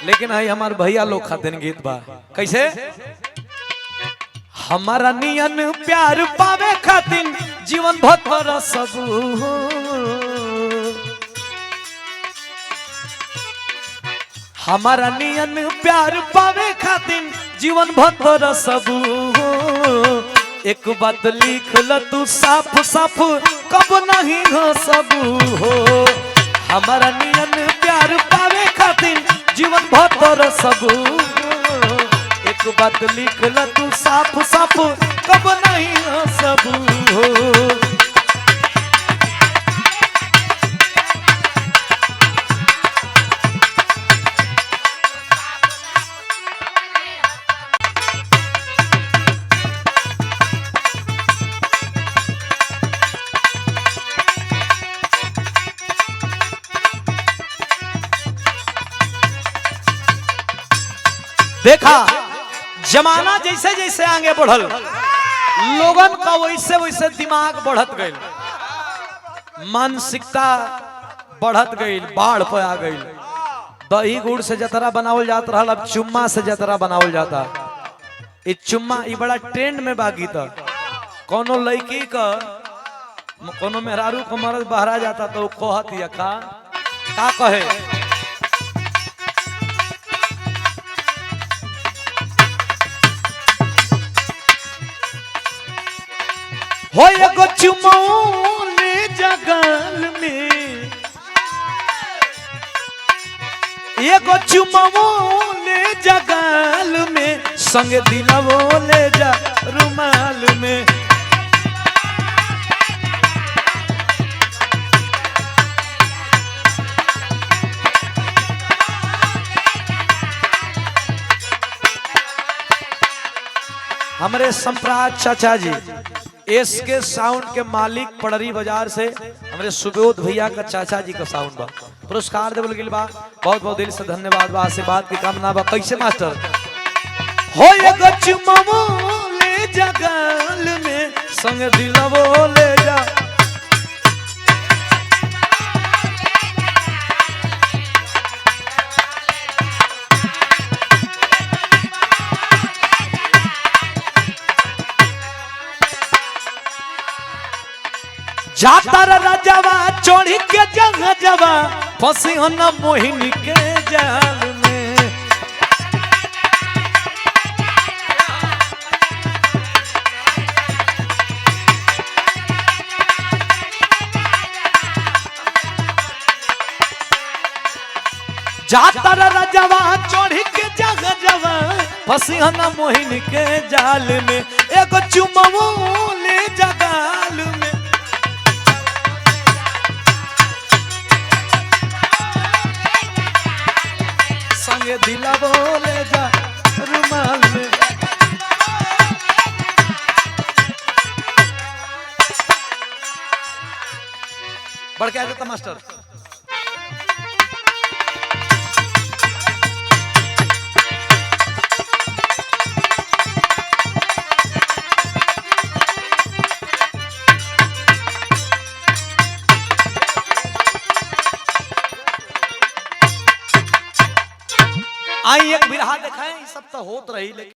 लेकिन है हमार भैया लोग खातिर गीत बा कैसे। हमारा नियन प्यार पावे खातिर जीवन भर सब हमारा नियन प्यार पावे खातिर जीवन भर सब एक बात लिख ल तू साफ साफ कब नहीं हो सब हो। हमारा नियन प्यार पावे खातिर जीवन भर सब एक बात लिख ल तू साफ साफ कब नहीं हो सब हो। देखा जमाना जैसे जैसे आगे बढ़ल लोगन का वैसे वैसे दिमाग बढ़त गई, मानसिकता बढ़त गई, बाढ़ पे आ गई। दही गुड़ से जतरा बनावल जात रहा, अब चुम्मा से जतरा बनावल जाता। ये चुम्मा ये बड़ा ट्रेंड में बाकी था। कोनो लड़की का कोनो मेहरारू को मर्द बहरा जाता तो कहत या का कहे हो एगो चुमौले जगल में, एगो चुमौले जगल में संग दिलवोले जा रुमाल में। हमारे सम्राट चाचा जी एस के साउंड के मालिक पड़री बाजार से हमारे सुबोध भैया का चाचा जी का साउंड बा, पुरस्कार देवल गेल बा। बहुत बहुत दिल से धन्यवाद बा, आशीर्वाद की कामना बा। कैसे मास्टर हो एगो चुमौले जगल में संग दिलवोले जा जाता राजावा चोरी के जगह जवा फंसी हो न मोहिनी के जाल में। जाता राजावा चोरी के जगह जवा फंसी हो न मोहिनी के जाल में। एगो चुमौले जगाल में संगे दिला बोले जा रुमाल में। बढ़ के आ जाता मास्टर। आई एक बिरहा दिखाएं, सब तो होत रही लेकिन